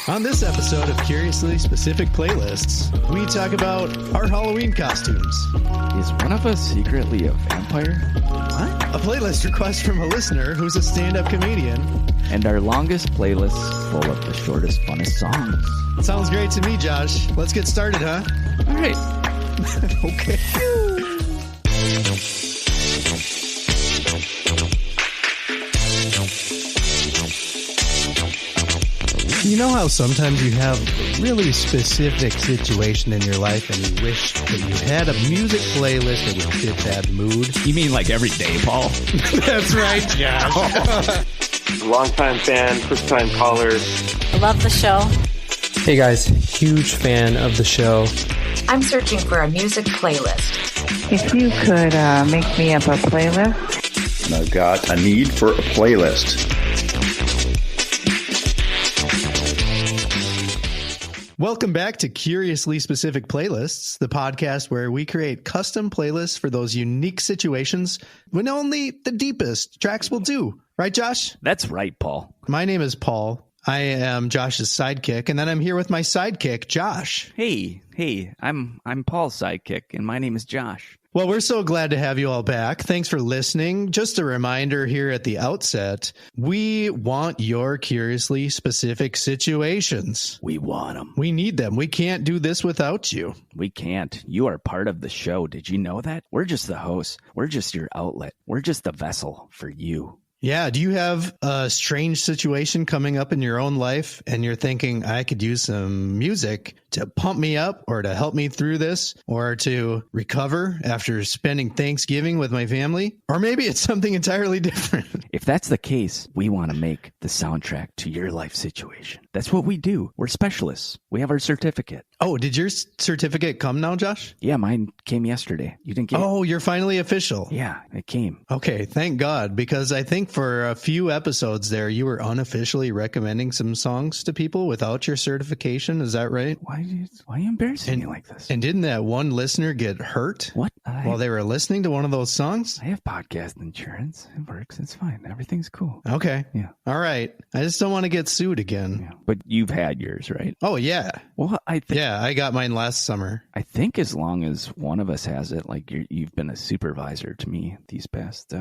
On this episode of Curiously Specific Playlists, we talk about our Halloween costumes. Is one of us secretly a vampire? What? A playlist request from a listener who's a stand-up comedian. And our longest playlist full of the shortest, funnest songs. Sounds great to me, Josh. Let's get started, huh? All right. Okay. You know how sometimes you have a really specific situation in your life and you wish that you had a music playlist that would fit that mood? You mean like every day, Paul? That's right, Josh. Longtime fan, first time caller. Love the show. Hey guys, huge fan of the show. I'm searching for a music playlist. If you could make me up a playlist. I've got a need for a playlist. Welcome back to Curiously Specific Playlists, the podcast where we create custom playlists for those unique situations when only the deepest tracks will do. Right, Josh? That's right, Paul. My name is Paul. I am Josh's sidekick, and then I'm here with my sidekick, Josh. Hey, I'm Paul's sidekick, and my name is Josh. Well, we're so glad to have you all back. Thanks for listening. Just a reminder here at the outset, we want your curiously specific situations. We want them. We need them. We can't do this without you. We can't. You are part of the show. Did you know that? We're just the hosts. We're just your outlet. We're just the vessel for you. Yeah. Do you have a strange situation coming up in your own life and you're thinking, I could use some music to pump me up or to help me through this or to recover after spending Thanksgiving with my family? Or maybe it's something entirely different. If that's the case, we want to make the soundtrack to your life situation. That's what we do. We're specialists. We have our certificate. Oh, did your certificate come now, Josh? Yeah, mine came yesterday. You didn't get it? Oh, you're finally official. Yeah, it came. Okay, thank God, because I think for a few episodes there, you were unofficially recommending some songs to people without your certification. Is that right? Why are you embarrassing me like this? And didn't that one listener get hurt? What? While they were listening to one of those songs? I have podcast insurance. It works. It's fine. Everything's cool. Okay. Yeah. All right. I just don't want to get sued again. Yeah. But you've had yours, right? Oh, yeah. Well, Yeah, I got mine last summer. I think as long as one of us has it, like you've been a supervisor to me these past,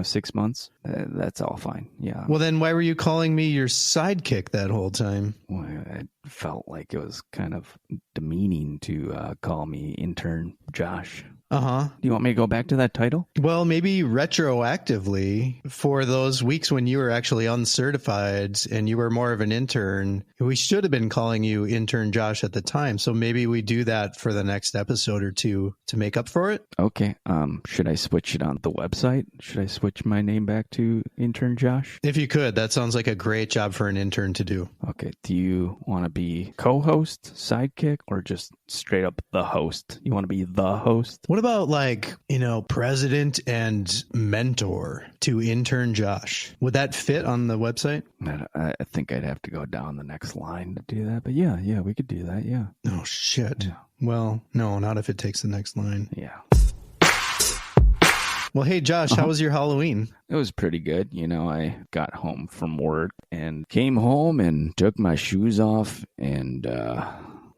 6 months, that's all fine. Yeah. Well, then why were you calling me your sidekick that whole time? Well, I felt like it was kind of demeaning to call me intern Josh. Uh-huh. Do you want me to go back to that title? Well, maybe retroactively for those weeks when you were actually uncertified and you were more of an intern. We should have been calling you intern Josh at the time. So maybe we do that for the next episode or two to make up for it. Okay. Should I switch it on the website? Should I switch my name back to intern Josh? If you could, that sounds like a great job for an intern to do. Okay. Do you want to be co-host, sidekick, or just straight up the host? You want to be the host? What about president and mentor to intern Josh? Would that fit on the website? I think I'd have to go down the next line to do that. But yeah, we could do that. Yeah. Oh, shit. Yeah. Well, no, not if it takes the next line. Yeah. Well, hey, Josh, how was your Halloween? It was pretty good. I got home from work and came home and took my shoes off and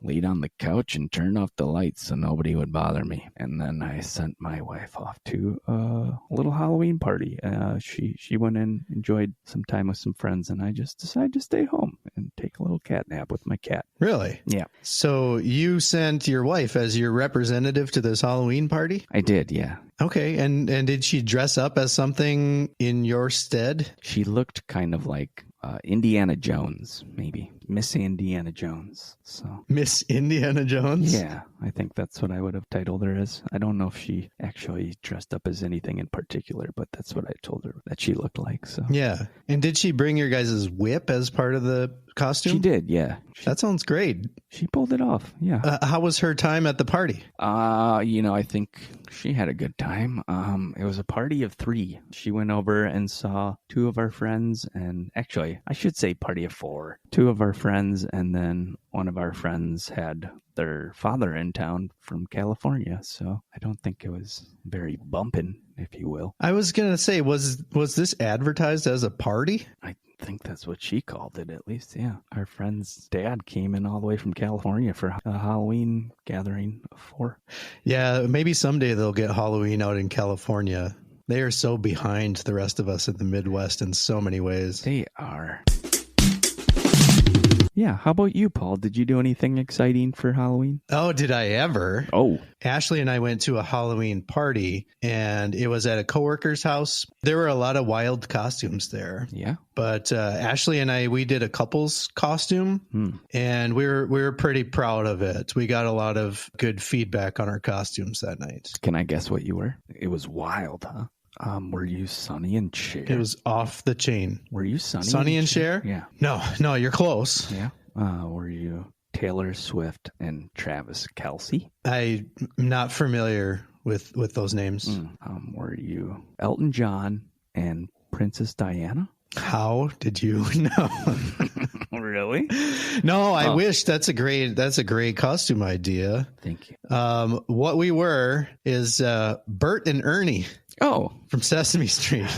laid on the couch and turned off the lights so nobody would bother me. And then I sent my wife off to a little Halloween party. She went and enjoyed some time with some friends, and I just decided to stay home and take a little cat nap with my cat. Really? Yeah. So you sent your wife as your representative to this Halloween party? I did, yeah. Okay, and did she dress up as something in your stead? She looked kind of like Indiana Jones, maybe. Miss Indiana Jones. So Miss Indiana Jones? Yeah, I think that's what I would have titled her as. I don't know if she actually dressed up as anything in particular, but that's what I told her that she looked like. So yeah. And did she bring your guys' whip as part of the costume? She did, yeah. That sounds great. She pulled it off, yeah. How was her time at the party? I think she had a good time. It was a party of 3. She went over and saw 2 of our friends, and actually, I should say party of 4. 2 of our friends, and then one of our friends had their father in town from California, so I don't think it was very bumping, if you will. I was going to say, was this advertised as a party? think that's what she called it, at least. Yeah. Our friend's dad came in all the way from California for a Halloween gathering of 4. Yeah, maybe someday they'll get Halloween out in California. They are so behind the rest of us in the Midwest in so many ways. They are. Yeah, how about you, Paul? Did you do anything exciting for Halloween? Oh, did I ever? Oh. Ashley and I went to a Halloween party, and it was at a coworker's house. There were a lot of wild costumes there. Yeah. But Ashley and we did a couple's costume, and we were pretty proud of it. We got a lot of good feedback on our costumes that night. Can I guess what you were? It was wild, huh? Were you Sonny and Cher? It was off the chain. Were you Sonny and Cher? Yeah. No, you're close. Yeah. Were you Taylor Swift and Travis Kelce? I'm not familiar with those names. Were you Elton John and Princess Diana? How did you know? Really? No, I wish. That's a great costume idea. Thank you. What we were is Bert and Ernie. Oh, from Sesame Street.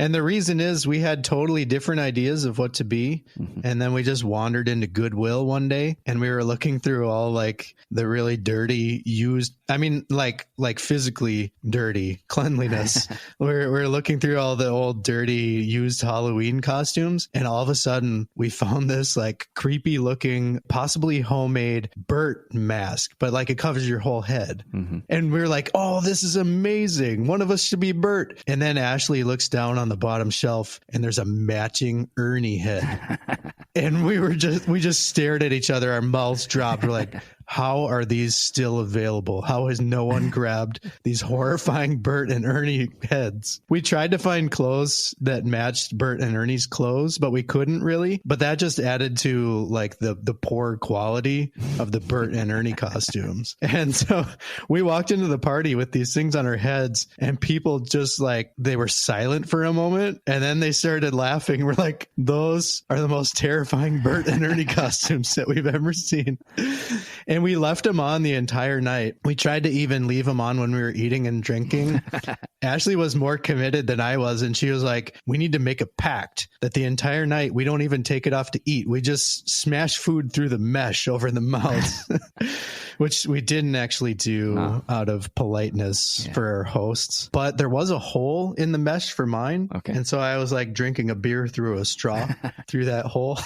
And the reason is we had totally different ideas of what to be. And then we just wandered into Goodwill one day and we were looking through all like the really dirty used, like physically dirty cleanliness. We're looking through all the old dirty used Halloween costumes. And all of a sudden we found this like creepy looking, possibly homemade Bert mask, but like it covers your whole head. And we were like, oh, this is amazing. One of us should be Bert. And then Ashley looks down on the bottom shelf and there's a matching Ernie head. And we just stared at each other. Our mouths dropped. We're like, how are these still available? How has no one grabbed these horrifying Bert and Ernie heads? We tried to find clothes that matched Bert and Ernie's clothes, but we couldn't really. But that just added to like the poor quality of the Bert and Ernie costumes. And so we walked into the party with these things on our heads and people just like, they were silent for a moment and then they started laughing. We're like, those are the most terrifying Bert and Ernie costumes that we've ever seen. And we left them on the entire night. We tried to even leave them on when we were eating and drinking. Ashley was more committed than I was. And she was like, we need to make a pact that the entire night we don't even take it off to eat. We just smash food through the mesh over the mouth, which we didn't actually do out of politeness for our hosts. But there was a hole in the mesh for mine. Okay. And so I was like drinking a beer through a straw through that hole.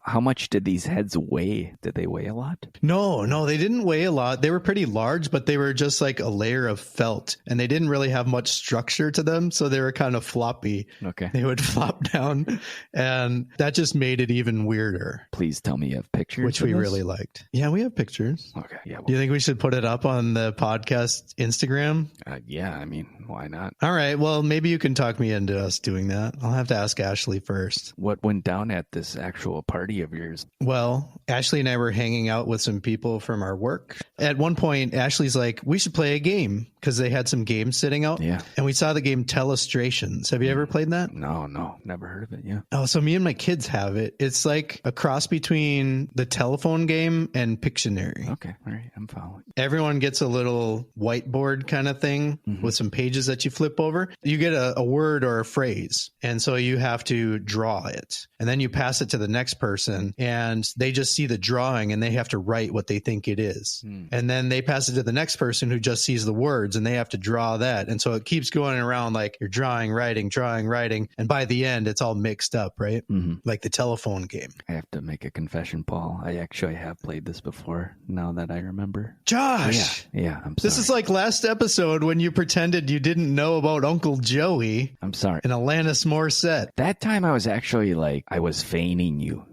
How much did these heads weigh? Did they weigh a lot? No, they didn't weigh a lot. They were pretty large, but they were just like a layer of felt and they didn't really have much structure to them. So they were kind of floppy. Okay. They would flop down and that just made it even weirder. Please tell me you have pictures. Which we really liked. Yeah, we have pictures. Okay. Yeah. Do you think we should put it up on the podcast Instagram? Yeah. I mean, why not? All right. Well, maybe you can talk me into us doing that. I'll have to ask Ashley first. What went down at this actual party of yours? Well, Ashley and I were hanging out with some people from our work. At one point, Ashley's like, we should play a game because they had some games sitting out. Yeah. And we saw the game Telestrations. Have you ever played that? No, never heard of it. Yeah. Oh, so me and my kids have it. It's like a cross between the telephone game and Pictionary. Okay. All right. I'm following. Everyone gets a little whiteboard kind of thing with some pages that you flip over. You get a word or a phrase. And so you have to draw it. And then you pass it to the next person and they just see the drawing and they have to write what they think it is. And then they pass it to the next person who just sees the words and they have to draw that. And so it keeps going around like you're drawing, writing. And by the end, it's all mixed up, right? Like the telephone game. I have to make a confession, Paul. I actually have played this before now that I remember. Josh! Yeah, I'm sorry. This is like last episode when you pretended you didn't know about Uncle Joey. I'm sorry. And Alanis Morissette. That time I was actually like, I was feigning you,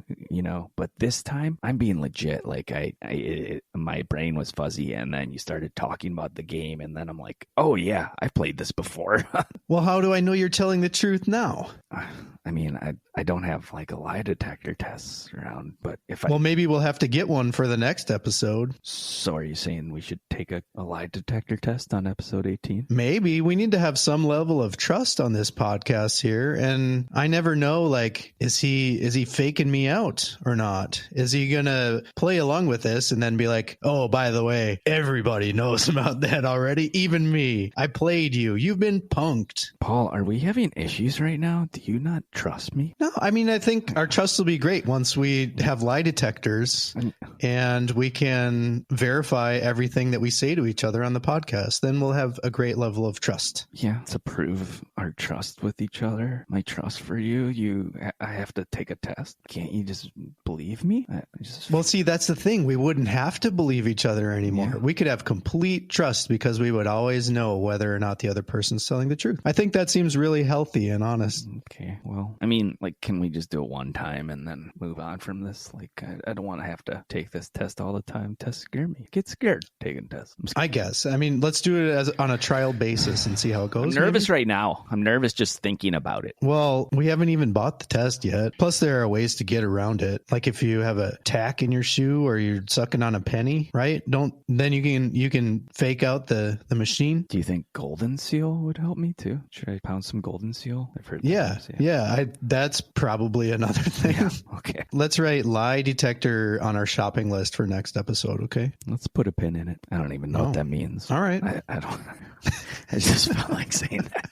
but this time I'm being legit. Like my brain was fuzzy and then you started talking about the game and then I'm like, oh yeah, I've played this before. Well, how do I know you're telling the truth now? I mean, I don't have like a lie detector tests around, but well, maybe we'll have to get one for the next episode. So are you saying we should take a lie detector test on episode 18? Maybe. We need to have some level of trust on this podcast here. And I never know, like, is he faking me out or not? Is he going to play along with this and then be like, oh, by the way, everybody knows about that already. Even me. I played you. You've been punked. Paul, are we having issues right now? Do you not trust me? No, I mean, I think our trust will be great once we have lie detectors and we can verify everything that we say to each other on the podcast. Then we'll have a great level of trust. Yeah, to prove our trust with each other, my trust for you, I have to take a test. Can't you just believe me? Well, see, that's the thing. We wouldn't have to believe each other anymore. Yeah. We could have complete trust because we would always know whether or not the other person's telling the truth. I think that seems really healthy and honest. Okay, well, I mean, like, can we just do it one time and then move on from this? Like, I don't want to have to take this test all the time. Tests scare me. Get scared taking tests. I guess. I mean, let's do it on a trial basis and see how it goes. I'm nervous right now. I'm nervous just thinking about it. Well, we haven't even bought the test yet. Plus, there are ways to get around it. Like if you have a tack in your shoe or you're sucking on a penny, right? Then you can fake out the machine. Do you think Golden Seal would help me too? Should I pound some Golden Seal? I've heard. Yeah. That's probably another thing. Yeah, okay. Let's write lie detector on our shopping list for next episode. Okay. Let's put a pin in it. I don't even know what that means. All right. I don't. I just felt like saying that.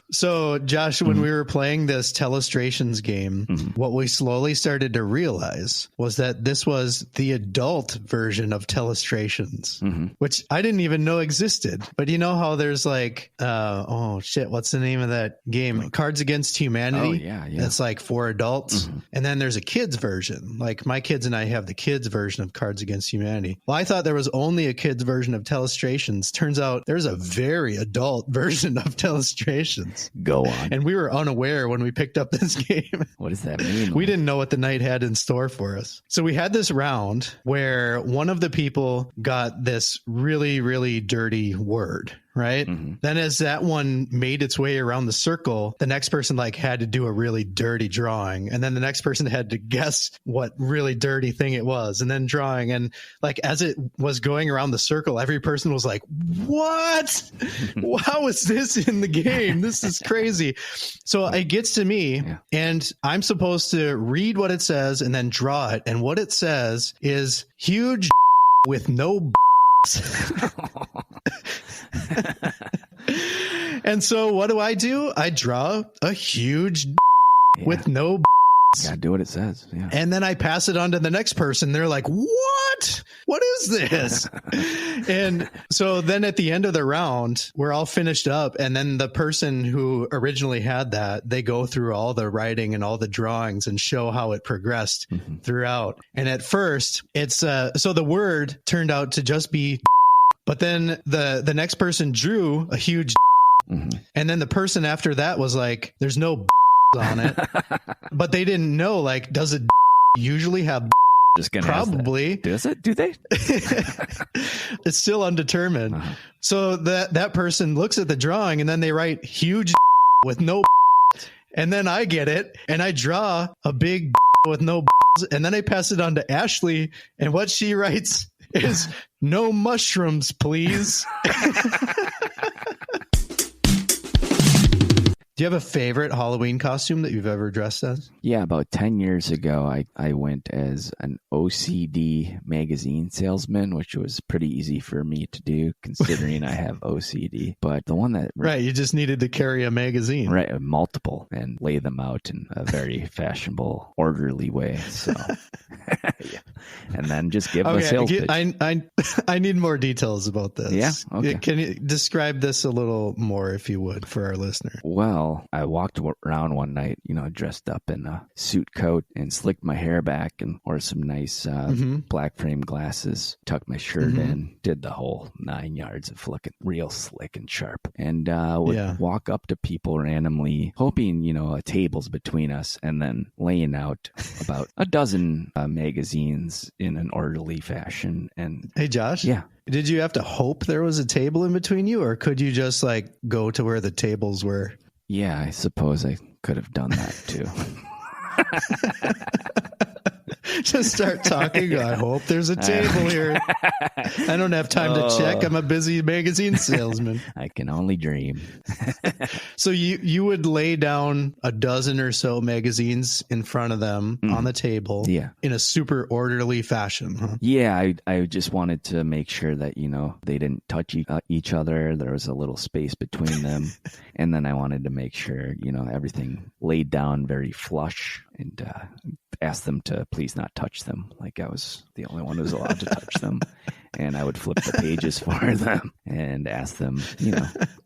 So, Josh, when we were playing this Telestrations game, what we slowly started to realize was that this was the adult version of Telestrations, which I didn't even know existed. But you know how there's like, what's the name of that game? Cards Against Humanity. Oh, yeah. That's like for adults. And then there's a kids version. Like my kids and I have the kids version of Cards Against Humanity. Well, I thought there was only a kids version of Telestrations. Turns out there's a very adult version of Telestrations. Go on. And we were unaware when we picked up this game. What does that mean? We didn't know what the night had in store for us. So we had this round where one of the people got this really, really dirty word. Right. Then as that one made its way around the circle, the next person had to do a really dirty drawing. And then the next person had to guess what really dirty thing it was and then drawing. And as it was going around the circle, every person was like, what? How is this in the game? This is crazy. So it gets to me and I'm supposed to read what it says and then draw it. And what it says is huge with no And so what do? I draw a huge with no gotta do what it says. Yeah. And then I pass it on to the next person. They're like, what is this? And so then at the end of the round, we're all finished up. And then the person who originally had that, they go through all the writing and all the drawings and show how it progressed throughout. And at first it's, so the word turned out to just be, but then the next person drew a huge and then the person after that was like, there's no on it, but they didn't know, does it usually have just gonna probably does it? Do they? It's still undetermined. So that person looks at the drawing and then they write huge with no and then I get it and I draw a big with no and then I pass it on to Ashley and what she writes is no mushrooms, please. Do you have a favorite Halloween costume that you've ever dressed as? Yeah, about 10 years ago, I went as an OCD magazine salesman, which was pretty easy for me to do considering I have OCD. But the one that... Right, you just needed to carry a magazine. Right, multiple, and lay them out in a very fashionable, orderly way. So, yeah. And then just give a sales pitch. I need more details about this. Yeah, okay. Can you describe this a little more, if you would, for our listener? Well, I walked around one night, dressed up in a suit coat and slicked my hair back and wore some nice black frame glasses, tucked my shirt in, did the whole 9 yards of looking real slick and sharp, and would walk up to people randomly, hoping, tables between us, and then laying out about a dozen magazines in an orderly fashion. And hey, Josh? Yeah. Did you have to hope there was a table in between you, or could you just go to where the tables were? Yeah, I suppose I could have done that too. Just start talking. I hope there's a table here. I don't have time to check. I'm a busy magazine salesman. I can only dream. So you would lay down a dozen or so magazines in front of them on the table in a super orderly fashion. Huh? Yeah, I just wanted to make sure that, they didn't touch each other. There was a little space between them. And then I wanted to make sure, everything laid down very flush, and asked them to please not touch them. Like I was the only one who was allowed to touch them. And I would flip the pages for them and ask them,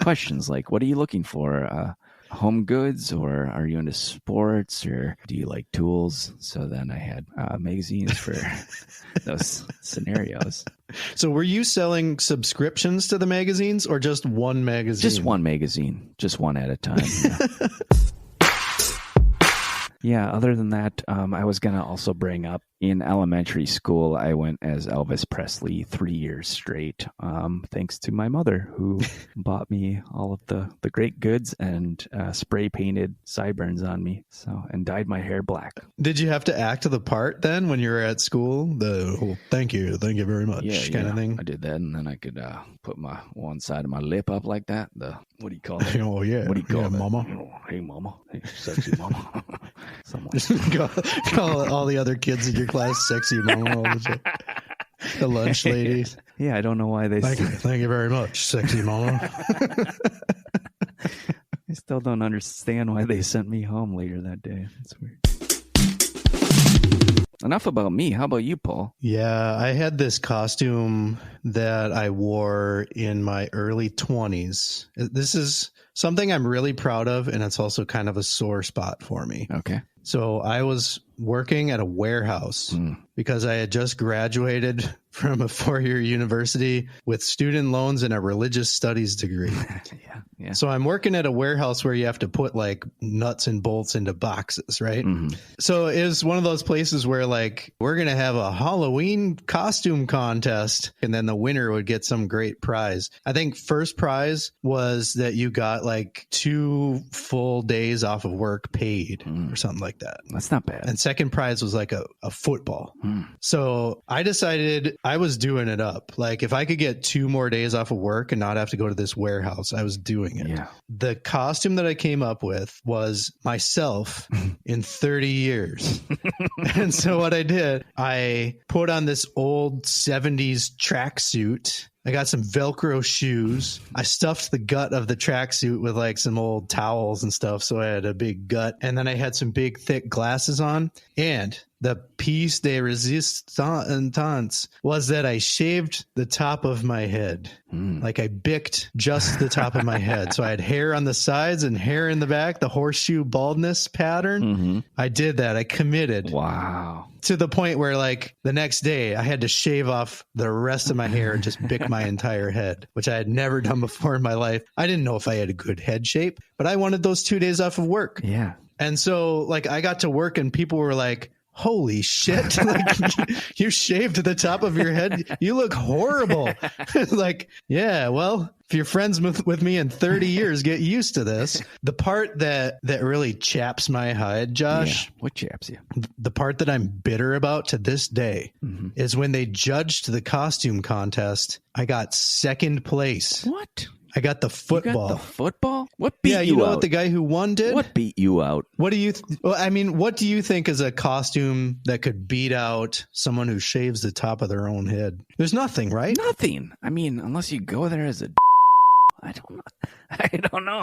questions like, what are you looking for? Home goods, or are you into sports, or do you like tools? So then I had magazines for those scenarios. So were you selling subscriptions to the magazines, or just one magazine? Just one magazine, just one at a time. Yeah, other than that, I was going to also bring up, in elementary school, I went as Elvis Presley 3 years straight, thanks to my mother, who bought me all of the great goods and spray painted sideburns on me, and dyed my hair black. Did you have to act the part then when you were at school? Thank you very much kind of thing? I did that, and then I could put my one side of my lip up like that. What do you call it? Oh, yeah. What do you call it? Mama? Hey, mama. Hey, sexy mama. Call all the other kids in your class sexy mama all the time. The lunch ladies. Yeah, I don't know why they Thank you very much, sexy mama. I still don't understand why they sent me home later that day. It's weird. Enough about me. How about you, Paul? Yeah, I had this costume that I wore in my early 20s. This is something I'm really proud of, and it's also kind of a sore spot for me. Okay. So I was working at a warehouse because I had just graduated from a 4-year university with student loans and a religious studies degree. Yeah. So I'm working at a warehouse where you have to put like nuts and bolts into boxes, right? Mm-hmm. So it was one of those places where like, we're going to have a Halloween costume contest, and then the winner would get some great prize. I think first prize was that you got like 2 full days off of work paid or something like that. That's not bad. And second prize was like a football. So I decided I was doing it up. Like if I could get 2 more days off of work and not have to go to this warehouse, I was doing it. Yeah. The costume that I came up with was myself in 30 years. And so what I did, I put on this old 70s tracksuit. I got some Velcro shoes. I stuffed the gut of the tracksuit with like some old towels and stuff. So I had a big gut. And then I had some big thick glasses on. And the piece de resistance was that I shaved the top of my head. Like I bicked just the top of my head. So I had hair on the sides and hair in the back, the horseshoe baldness pattern. I did that. I committed. Wow. To the point where like the next day I had to shave off the rest of my hair and just bick my entire head, which I had never done before in my life. I didn't know if I had a good head shape, but I wanted those 2 days off of work. Yeah. And so like I got to work and people were like, holy shit, like you shaved the top of your head. You look horrible. Like, yeah, well, if you're friends with me in 30 years, get used to this. The part that really chaps my hide, Josh. Yeah. What chaps you? The part that I'm bitter about to this day is when they judged the costume contest, I got second place. What? I got the football. You got the football? What beat you out? Yeah, you know what the guy who won did? What beat you out? What do you what do you think is a costume that could beat out someone who shaves the top of their own head? There's nothing, right? Nothing. I mean, unless you go there as a I don't know.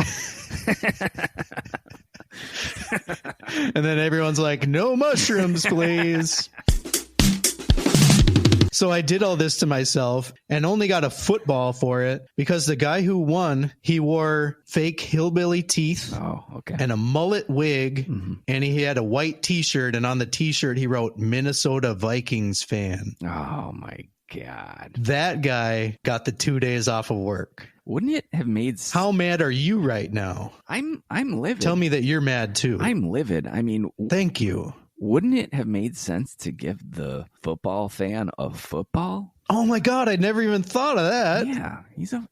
And then everyone's like, no mushrooms, please. So I did all this to myself and only got a football for it because the guy who won, he wore fake hillbilly teeth and a mullet wig, and he had a white T-shirt, and on the T-shirt he wrote Minnesota Vikings fan. Oh, my God. That guy got the 2 days off of work. Wouldn't it have made... How mad are you right now? I'm livid. Tell me that you're mad, too. I'm livid. I mean... Thank you. Wouldn't it have made sense to give the football fan a football? Oh my God, I never even thought of that. Yeah,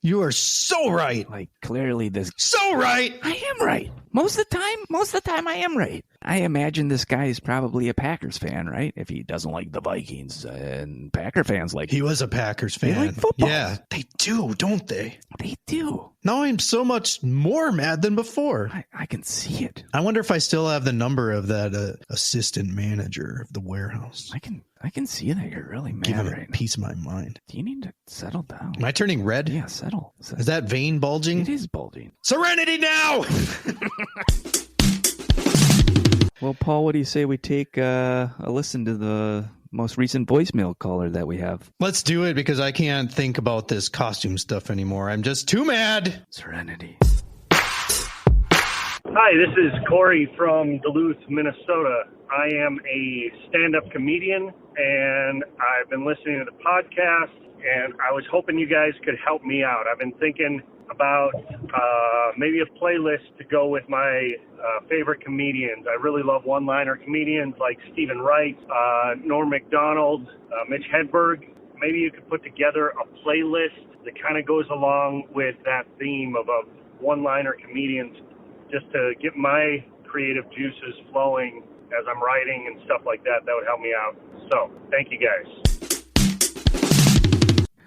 You are so right. Like clearly this. So right. I am right. Most of the time I am right. I imagine this guy is probably a Packers fan, right? If he doesn't like the Vikings, and Packer fans like He was a Packers fan. They like football. Yeah, they do, don't they? They do. Now I'm so much more mad than before. I can see it. I wonder if I still have the number of that assistant manager of the warehouse. I can see that you're really mad Give him right a now. piece of my mind. Do you need to settle down? Am I turning red? Yeah, settle. Is that vein bulging? It is bulging. Serenity now! Well, Paul, what do you say we take a listen to the most recent voicemail caller that we have? Let's do it because I can't think about this costume stuff anymore. I'm just too mad. Serenity. Hi, this is Corey from Duluth, Minnesota. I am a stand-up comedian, and I've been listening to the podcast, and I was hoping you guys could help me out. I've been thinking about maybe a playlist to go with my favorite comedians. I really love one-liner comedians like Stephen Wright, Norm Macdonald, Mitch Hedberg. Maybe you could put together a playlist that kind of goes along with that theme of one-liner comedians, just to get my creative juices flowing as I'm writing and stuff like that. That would help me out. So, thank you guys.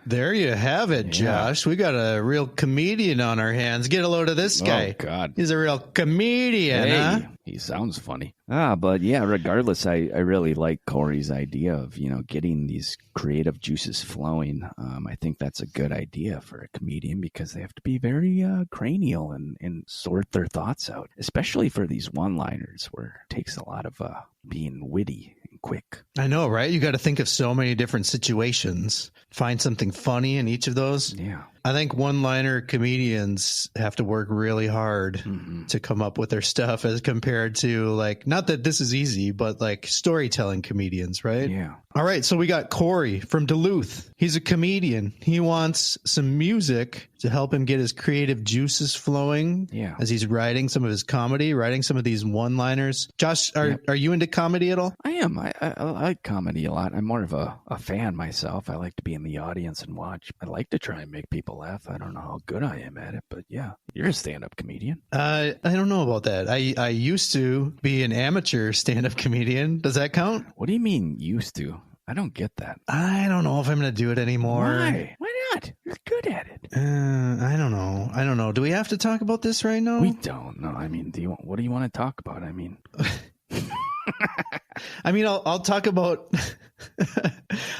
There you have it, Josh. We got a real comedian on our hands. Get a load of this guy. Oh, God. He's a real comedian, huh? He sounds funny. But yeah, regardless, I really like Corey's idea of, getting these creative juices flowing. I think that's a good idea for a comedian because they have to be very cranial and sort their thoughts out, especially for these one-liners where it takes a lot of being witty and quick. I know, right? You got to think of so many different situations. Find something funny in each of those. Yeah. I think one-liner comedians have to work really hard to come up with their stuff as compared to, like, not that this is easy, but like storytelling comedians, right? Yeah. All right. So we got Corey from Duluth. He's a comedian. He wants some music to help him get his creative juices flowing as he's writing some of his comedy, writing some of these one-liners. Josh, are you into comedy at all? I am. I like comedy a lot. I'm more of a fan myself. I like to be in the audience and watch. I like to try and make people laugh. I don't know how good I am at it, but yeah, you're a stand-up comedian. I don't know about that. I used to be an amateur stand-up comedian. Does that count? What do you mean used to? I don't get that. I don't know if I'm going to do it anymore. Why? Why not? You're good at it. I don't know. Do we have to talk about this right now? We don't know. I mean, what do you want to talk about? I mean... I'll talk about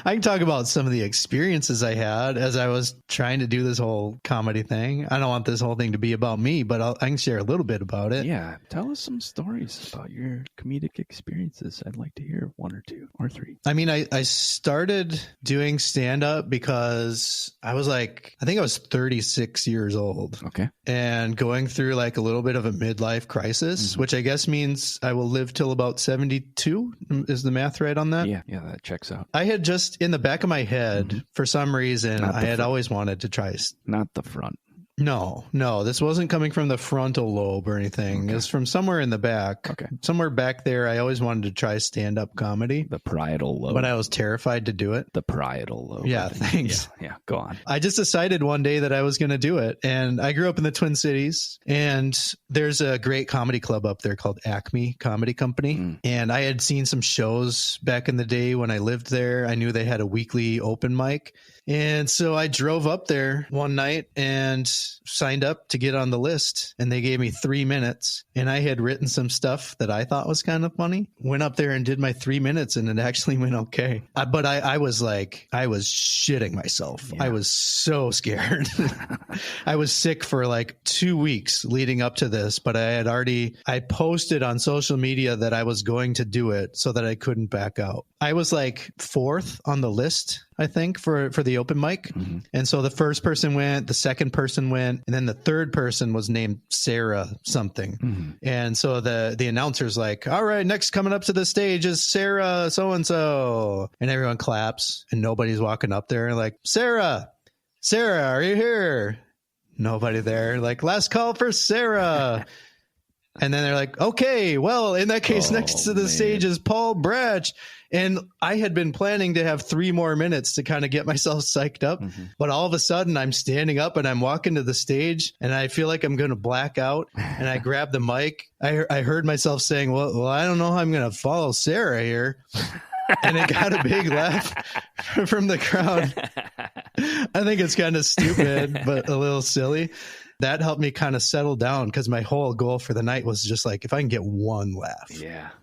I can talk about some of the experiences I had as I was trying to do this whole comedy thing. I don't want this whole thing to be about me, but I can share a little bit about it. Yeah. Tell us some stories about your comedic experiences. I'd like to hear one or two or three. I started doing stand-up because I think I was 36 years old. Okay. And going through like a little bit of a midlife crisis, which I guess means I will live till about 72. Is the math right on that? Yeah, that checks out. I had just in the back of my head, for some reason, I had always wanted to try. Not the front. No, this wasn't coming from the frontal lobe or anything. Okay. It's from somewhere in the back. Okay. Somewhere back there, I always wanted to try stand-up comedy. The parietal lobe. But I was terrified to do it. The parietal lobe. Yeah, thanks. Yeah, go on. I just decided one day that I was going to do it. And I grew up in the Twin Cities. And there's a great comedy club up there called Acme Comedy Company. And I had seen some shows back in the day when I lived there. I knew they had a weekly open mic. And so I drove up there one night and signed up to get on the list. And they gave me 3 minutes. And I had written some stuff that I thought was kind of funny. Went up there and did my 3 minutes and it actually went okay. But I was shitting myself. Yeah. I was so scared. I was sick for like 2 weeks leading up to this. But I posted on social media that I was going to do it so that I couldn't back out. I was like 4th on the list, I think, for the open mic. And so the first person went, the second person went, and then the third person was named Sarah something. And so the announcer's like, all right, next coming up to the stage is Sarah so-and-so. And everyone claps and nobody's walking up there like, Sarah, are you here? Nobody there. Like, last call for Sarah. And then they're like, okay, well, in that case, next to the stage is Paul Bratch. And I had been planning to have 3 more minutes to kind of get myself psyched up. But all of a sudden I'm standing up and I'm walking to the stage and I feel like I'm going to black out. And I grab the mic. I heard myself saying, well, I don't know how I'm going to follow Sarah here. And it got a big laugh from the crowd. I think it's kind of stupid, but a little silly. That helped me kind of settle down because my whole goal for the night was just like, if I can get 1 laugh,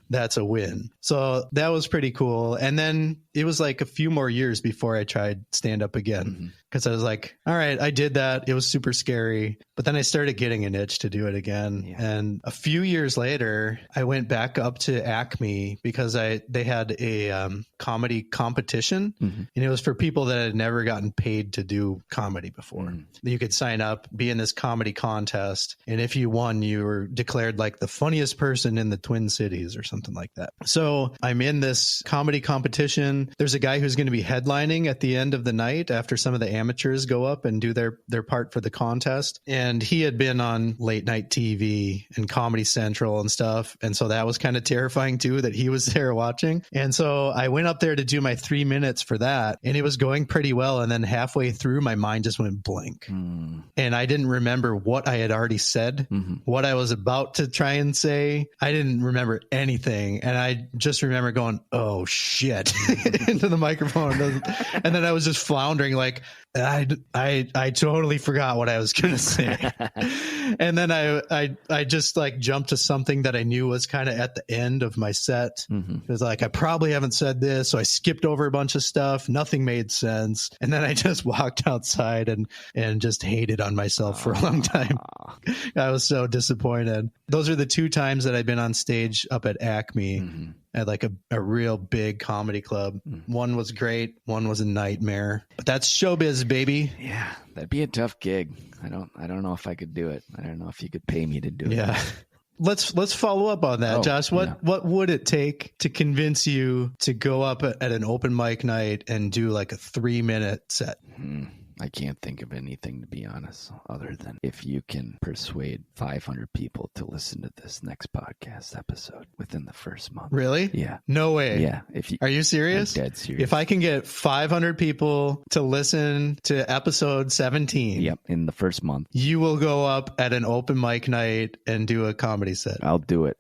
that's a win. So that was pretty cool. And then it was like a few more years before I tried stand up again because I was like, all right, I did that. It was super scary. But then I started getting an itch to do it again. Yeah. And a few years later, I went back up to Acme because they had a comedy competition. And it was for people that had never gotten paid to do comedy before. You could sign up, be in this comedy contest. And if you won, you were declared like the funniest person in the Twin Cities or something like that. So I'm in this comedy competition. There's a guy who's going to be headlining at the end of the night after some of the amateurs go up and do their part for the contest. And he had been on late night TV and Comedy Central and stuff. And so that was kind of terrifying too, that he was there watching. And so I went up there to do my 3 minutes for that. And it was going pretty well. And then halfway through, my mind just went blank. And I didn't remember what I had already said, what I was about to try and say. I didn't remember anything. And I just remember going, oh shit, into the microphone. And then I was just floundering like, I totally forgot what I was going to say. And then I just like jumped to something that I knew was kind of at the end of my set. It was like, I probably haven't said this. So I skipped over a bunch of stuff. Nothing made sense. And then I just walked outside and just hated on myself for a long time. I was so disappointed. Those are the 2 times that I've been on stage up at Acme. At like a real big comedy club. One was great. One was a nightmare. But that's showbiz, baby. Yeah, that'd be a tough gig. I don't know if I could do it. I don't know if you could pay me to do it. Yeah. Let's follow up on that, Josh. What would it take to convince you to go up at an open mic night and do like a 3-minute set? I can't think of anything, to be honest, other than if you can persuade 500 people to listen to this next podcast episode within the first month. Really? Yeah. No way. Yeah. Are you serious? I'm dead serious. If I can get 500 people to listen to episode 17. Yep. In the first month. You will go up at an open mic night and do a comedy set. I'll do it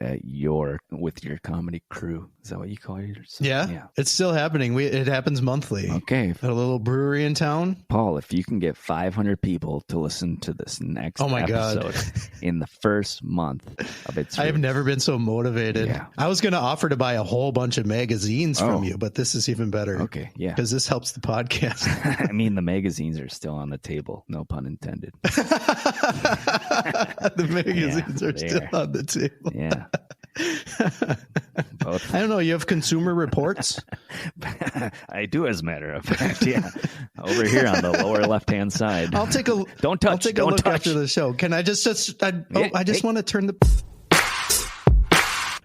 with your comedy crew. Is that what you call yourself? Yeah. It's still happening. It happens monthly. Okay. At a little brewery in town. Paul, if you can get 500 people to listen to this next episode in the first month of its I've never been so motivated. Yeah. I was going to offer to buy a whole bunch of magazines from you, but this is even better. Okay, yeah. Because this helps the podcast. I mean, the magazines are still on the table. No pun intended. The magazines are still on the table. Yeah. Both. I don't know. You have Consumer Reports? I do, as a matter of fact. Yeah. Over here on the lower left-hand side. I'll take a look after the show. Can I just want to turn the...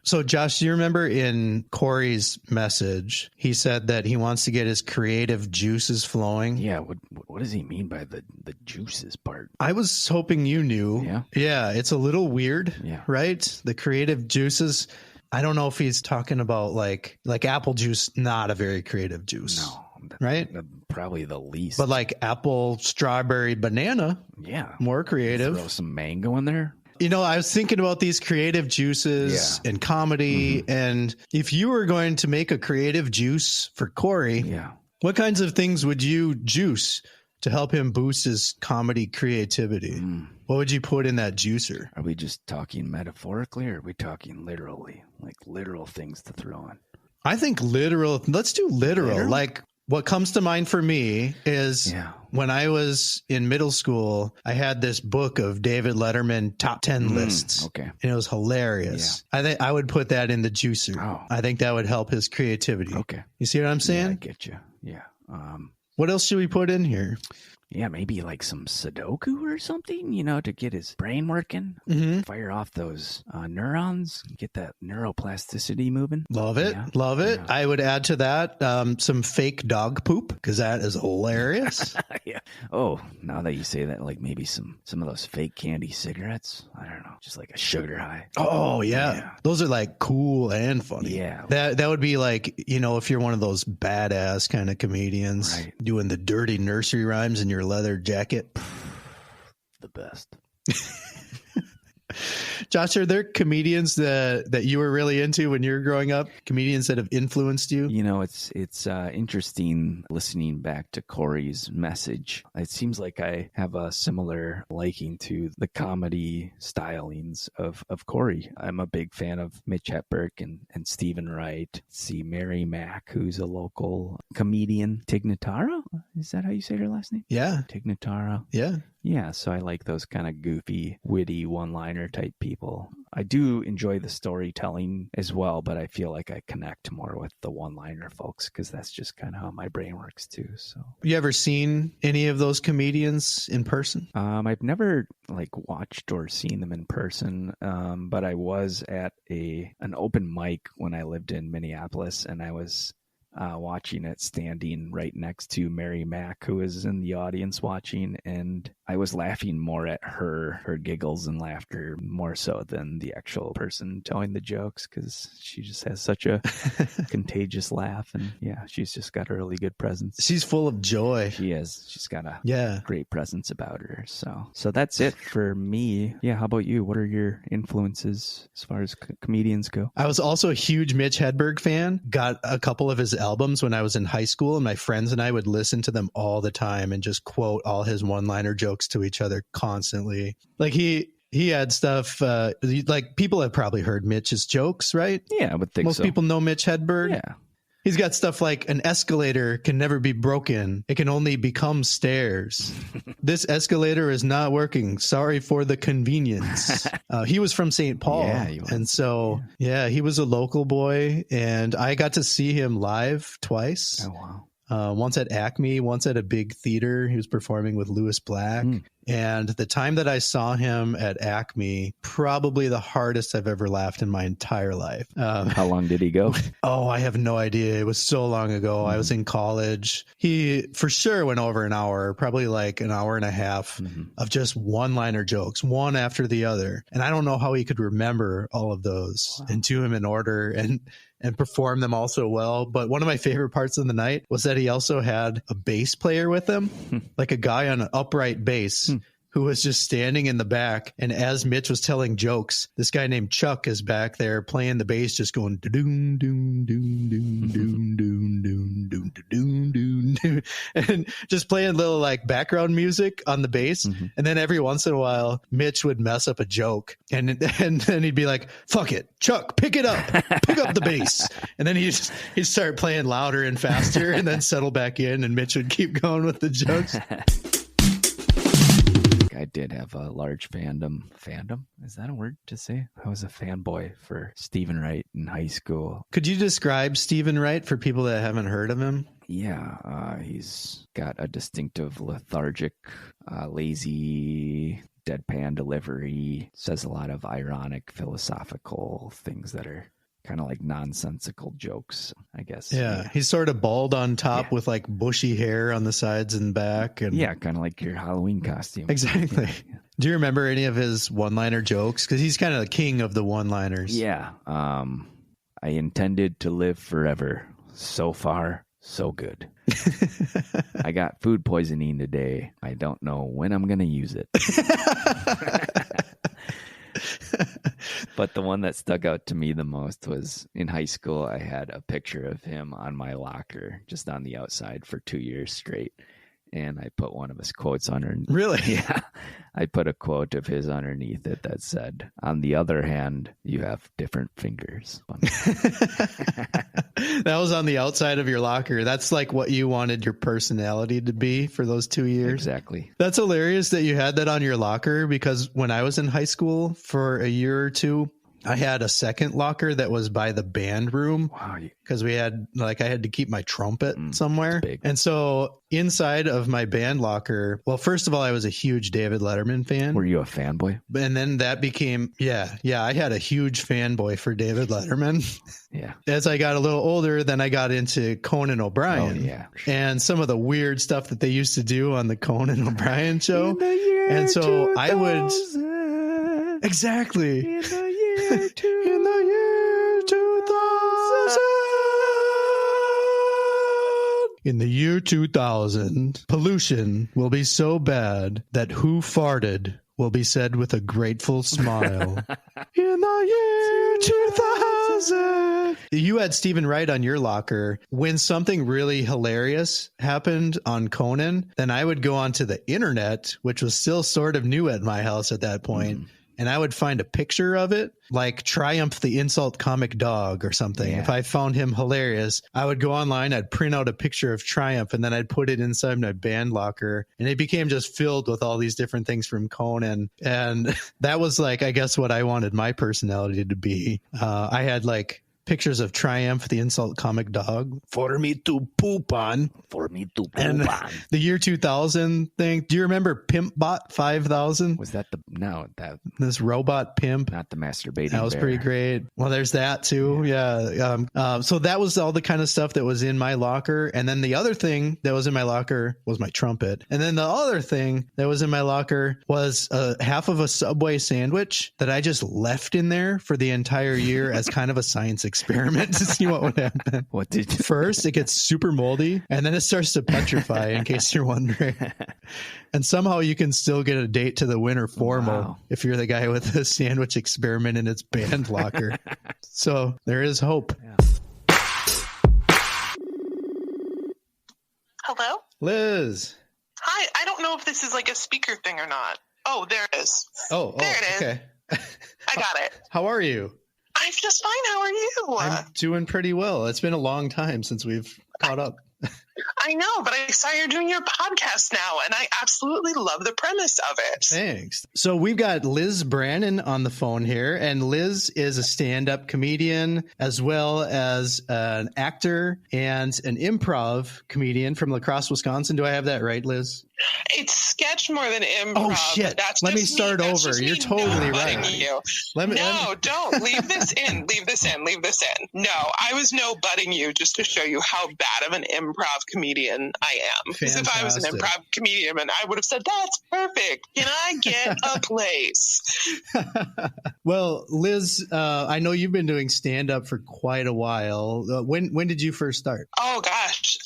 So, Josh, do you remember in Corey's message, he said that he wants to get his creative juices flowing? Yeah. What does he mean by the juices part? I was hoping you knew. Yeah. Yeah. It's a little weird, right? The creative juices. I don't know if he's talking about like apple juice, not a very creative juice. No. Right? Probably the least. But like apple, strawberry, banana. Yeah. More creative. Throw some mango in there. You know, I was thinking about these creative juices and comedy. And if you were going to make a creative juice for Corey, what kinds of things would you juice to help him boost his comedy creativity? What would you put in that juicer? Are we just talking metaphorically or are we talking literally? Like literal things to throw in? I think literal. Let's do literal. Like what comes to mind for me is when I was in middle school, I had this book of David Letterman top 10 lists. Okay. And it was hilarious. I think I would put that in the juicer. Oh. I think that would help his creativity. Okay. You see what I'm saying? Yeah, I get you. Yeah. What else should we put in here? Yeah, maybe like some Sudoku or something, to get his brain working. Fire off those neurons, get that neuroplasticity moving. Love it. Yeah. Love it. Yeah. I would add to that some fake dog poop, because that is hilarious. Yeah. Oh, now that you say that, like maybe some of those fake candy cigarettes. I don't know, just like a sugar high. Oh, yeah. Those are like cool and funny. Yeah. That would be like, if you're one of those badass kind of comedians, right, doing the dirty nursery rhymes in your leather jacket. The best. Josh, are there comedians that you were really into when you were growing up? Comedians that have influenced you? It's interesting listening back to Corey's message. It seems like I have a similar liking to the comedy stylings of Corey. I'm a big fan of Mitch Hedberg and Stephen Wright. See Mary Mack, who's a local comedian. Tig Notaro? Is that how you say her last name? Yeah. Tig Notaro. Yeah. Yeah, so I like those kind of goofy, witty, one-liner type people. I do enjoy the storytelling as well, but I feel like I connect more with the one-liner folks because that's just kind of how my brain works too. So, you ever seen any of those comedians in person? I've never watched or seen them in person, but I was at an open mic when I lived in Minneapolis, and I was watching it standing right next to Mary Mack, who was in the audience watching, and I was laughing more at her giggles and laughter more so than the actual person telling the jokes, because she just has such a contagious laugh, and yeah, she's just got a really good presence. She's full of joy. She is. She's got a great presence about her. So that's it for me. Yeah, how about you? What are your influences as far as comedians go? I was also a huge Mitch Hedberg fan. Got a couple of his albums when I was in high school, and my friends and I would listen to them all the time and just quote all his one-liner jokes to each other constantly. Like he had stuff like people have probably heard Mitch's jokes, right? Yeah, I would think most people know Mitch Hedberg. Yeah. He's got stuff like an escalator can never be broken. It can only become stairs. This escalator is not working. Sorry for the convenience. He was from St. Paul. Yeah, he was. And so, he was a local boy, and I got to see him live twice. Oh, wow. Once at Acme, once at a big theater. He was performing with Louis Black. And the time that I saw him at Acme, probably the hardest I've ever laughed in my entire life. How long did he go? Oh, I have no idea. It was so long ago. I was in college. He for sure went over an hour, probably like an hour and a half of just one-liner jokes, one after the other. And I don't know how he could remember all of those and do them in order and perform them all so well. But one of my favorite parts of the night was that he also had a bass player with him, like a guy on an upright bass who was just standing in the back. And as Mitch was telling jokes, this guy named Chuck is back there playing the bass, just going doom doom doom doom doom doom doom doom doom doom doom, and just playing little like background music on the bass. And then every once in a while, Mitch would mess up a joke, and then he'd be like, "Fuck it, Chuck, pick it up, pick up the bass." And then he'd start playing louder and faster, and then settle back in, and Mitch would keep going with the jokes. I did have a large fandom. Fandom? Is that a word to say? I was a fanboy for Stephen Wright in high school. Could you describe Stephen Wright for people that haven't heard of him? Yeah, he's got a distinctive lethargic, lazy, deadpan delivery. Says a lot of ironic, philosophical things that are kind of like nonsensical jokes, I guess. Yeah, he's sort of bald on top with like bushy hair on the sides and back. And yeah, kind of like your Halloween costume. Exactly. Yeah. Do you remember any of his one-liner jokes? Because he's kind of the king of the one-liners. Yeah. I intended to live forever. So far, so good. I got food poisoning today. I don't know when I'm going to use it. But the one that stuck out to me the most was in high school. I had a picture of him on my locker, just on the outside for 2 years straight. And I put one of his quotes underneath. Really? Yeah. I put a quote of his underneath it that said, "On the other hand, you have different fingers." That was on the outside of your locker. That's like what you wanted your personality to be for those 2 years. Exactly. That's hilarious that you had that on your locker, because when I was in high school for a year or two, I had a second locker that was by the band room. Wow. Because I had to keep my trumpet somewhere. Big. And so inside of my band locker, well, first of all, I was a huge David Letterman fan. Were you a fanboy? And then that became, I had a huge fanboy for David Letterman. Yeah. As I got a little older, then I got into Conan O'Brien. Oh, yeah. And some of the weird stuff that they used to do on the Conan O'Brien show. And so 2000, I would... Exactly. In the year 2000. In the year 2000, pollution will be so bad that who farted will be said with a grateful smile. In the year 2000. You had Stephen Wright on your locker. When something really hilarious happened on Conan, then I would go onto the internet, which was still sort of new at my house at that point. And I would find a picture of it, like Triumph the Insult Comic Dog or something. Yeah. If I found him hilarious, I would go online, I'd print out a picture of Triumph, and then I'd put it inside my band locker. And it became just filled with all these different things from Conan. And that was like, I guess, what I wanted my personality to be. I had like pictures of Triumph, the Insult Comic Dog, for me to poop on. For me to poop and on. The year 2000 thing. Do you remember Pimpbot 5000? Was that this robot pimp? Not the masturbating That was bear. pretty great. Well, there's that too. Yeah. So that was all the kind of stuff that was in my locker. And then the other thing that was in my locker was my trumpet. And then the other thing that was in my locker was half of a Subway sandwich that I just left in there for the entire year as kind of a science experiment to see what would happen. What did you... First, it gets super moldy, and then it starts to petrify, in case you're wondering. And somehow you can still get a date to the winter formal if you're the guy with the sandwich experiment in its band locker. So there is hope. Yeah. Hello? Liz. Hi, I don't know if this is like a speaker thing or not. Oh, there it is. There it is. Okay. I got it. How are you? I'm just fine. How are you? I'm doing pretty well. It's been a long time since we've caught up. I know, but I saw you're doing your podcast now, and I absolutely love the premise of it. Thanks. So we've got Liz Brannon on the phone here, and Liz is a stand-up comedian as well as an actor and an improv comedian from La Crosse, Wisconsin. Do I have that right, Liz? It's sketch more than improv. Oh, shit. Let me start over. You're totally right. Don't. Leave this in. Leave this in. No, I was no-butting you just to show you how bad of an improv comedian I am. Because if I was an improv comedian, I would have said, that's perfect. Can I get a place? Well, Liz, I know you've been doing stand-up for quite a while. When did you first start? Oh, gosh.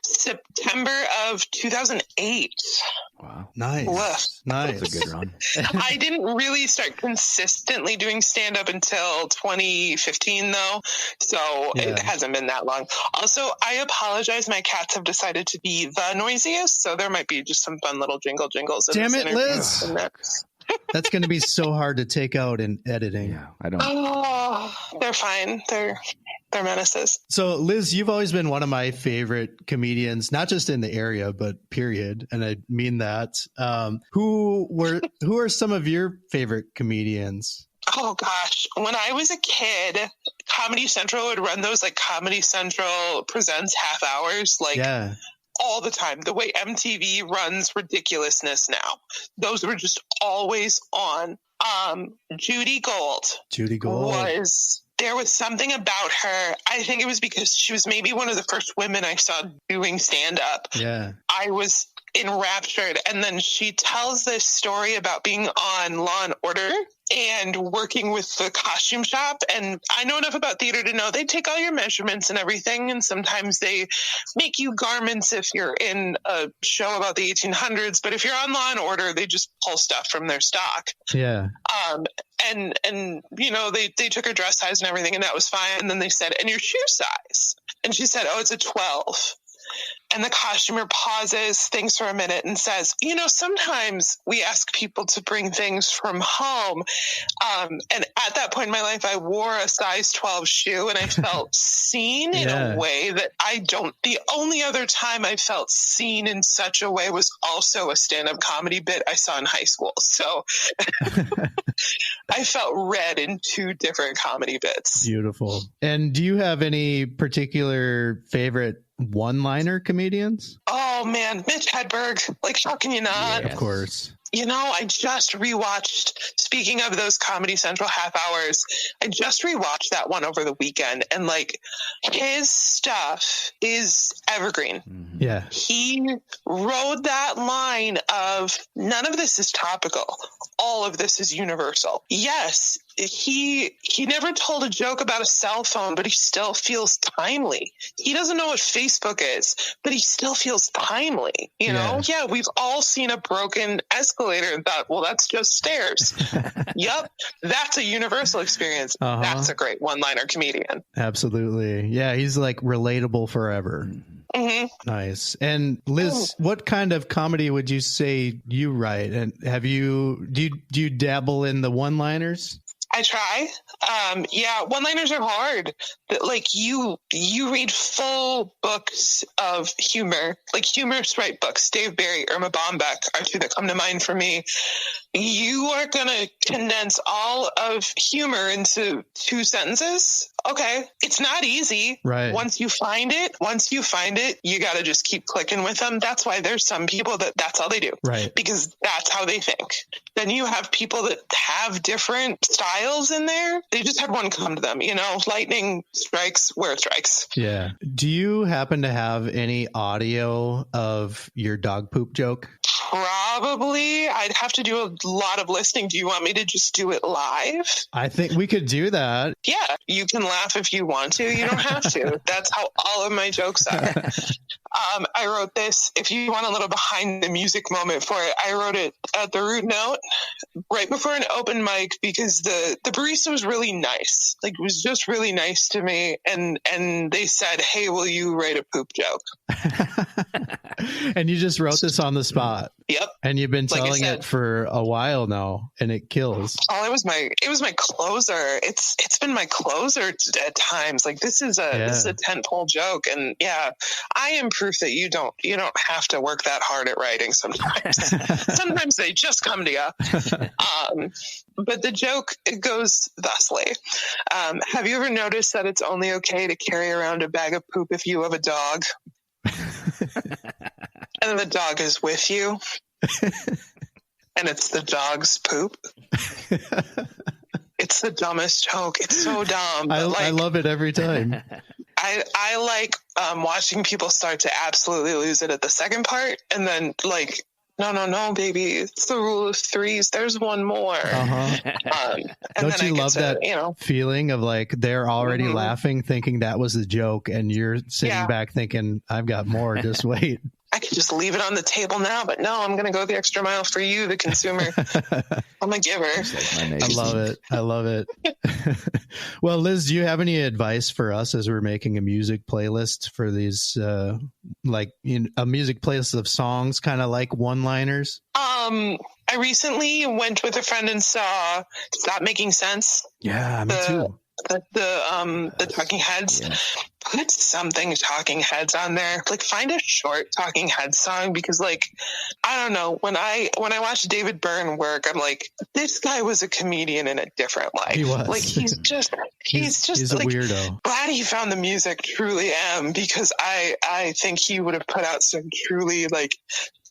September of 2008. Wow. Nice. Nice. That's a good run. I didn't really start consistently doing stand-up until 2015, though. So It hasn't been that long. Also, I apologize. My cats have decided to be the noisiest. So there might be just some fun little jingles. Damn it, Liz. That's going to be so hard to take out in editing. Yeah, I don't. Oh, they're fine. They're menaces. So, Liz, you've always been one of my favorite comedians, not just in the area, but period. And I mean that. Who are some of your favorite comedians? Oh, gosh. When I was a kid, Comedy Central would run those like Comedy Central Presents half hours. All the time, the way MTV runs ridiculousness now. Those were just always on. Judy Gold. There was something about her. I think it was because she was maybe one of the first women I saw doing stand-up. Yeah. I was enraptured. And then she tells this story about being on Law and Order and working with the costume shop. And I know enough about theater to know they take all your measurements and everything. And sometimes they make you garments if you're in a show about the 1800s. But if you're on Law and Order, they just pull stuff from their stock. Yeah. And you know, they took her dress size and everything, and that was fine. And then they said, and your shoe size? And she said, oh, it's a 12. And the costumer pauses, thinks for a minute, and says, you know, sometimes we ask people to bring things from home. And at that point in my life, I wore a size 12 shoe, and I felt seen in a way that the only other time I felt seen in such a way was also a stand-up comedy bit I saw in high school. So I felt read in two different comedy bits. Beautiful. And do you have any particular favorite one-liner comedians? Oh man, Mitch Hedberg. Like, how can you not? Of course. You know, I just rewatched, speaking of those Comedy Central half hours, I just rewatched that one over the weekend, and like, his stuff is evergreen. Yeah. He rode that line of none of this is topical. All of this is universal. Yes, he never told a joke about a cell phone, but he still feels timely. He doesn't know what Facebook is, but he still feels timely. You know? Yeah, we've all seen a broken escalator and thought, well, that's just stairs. Yep, that's a universal experience. That's a great one-liner comedian. Absolutely. Yeah, he's like relatable forever. Mm-hmm. Nice. And Liz, what kind of comedy would you say you write? And do you dabble in the one-liners? I try. One-liners are hard. But like you read full books of humor, like humorous write books. Dave Barry, Irma Bombeck are two that come to mind for me. You are going to condense all of humor into 2 sentences. Okay. It's not easy. Right. Once you find it, you got to just keep clicking with them. That's why there's some people that's all they do. Right. Because that's how they think. Then you have people that have different styles in there. They just had one come to them, you know, lightning strikes where it strikes. Yeah. Do you happen to have any audio of your dog poop joke? Probably. I'd have to do a lot of listening. Do you want me to just do it live? I think we could do that. Yeah, you can laugh if you want to. You don't have to. That's how all of my jokes are. I wrote this, if you want a little behind the music moment for it, I wrote it at the root note right before an open mic because the barista was really nice. Like, it was just really nice to me. And they said, hey, will you write a poop joke? And you just wrote this on the spot. Yep. And you've been telling it for a while now, and it kills. Oh, it was my closer. It's been my closer at times. Like, this is a tentpole joke, and I am proof that you don't have to work that hard at writing sometimes. Sometimes they just come to you. But the joke, it goes thusly. Have you ever noticed that it's only okay to carry around a bag of poop if you have a dog? And the dog is with you, and it's the dog's poop. It's the dumbest joke. It's so dumb. I love it every time. I like watching people start to absolutely lose it at the second part, and then like, no, baby, it's the rule of 3s. There's one more. Don't you love that feeling of like they're already laughing, thinking that was the joke, and you're sitting back thinking, I've got more. Just wait. I could just leave it on the table now, but no, I'm going to go the extra mile for you, the consumer. I'm a giver. I love it. Well, Liz, do you have any advice for us as we're making a music playlist for these, a music playlist of songs, kind of like one-liners? I recently went with a friend and saw Stop Making Sense. Yeah, me too. The Talking Heads. Yeah. Put something Talking Heads on there. Like, find a short Talking Heads song, because like, I don't know, when I watch David Byrne work, I'm like, this guy was a comedian in a different life. He was. Like, he's just a like, weirdo. Glad he found the music. Truly am, because I think he would have put out some truly like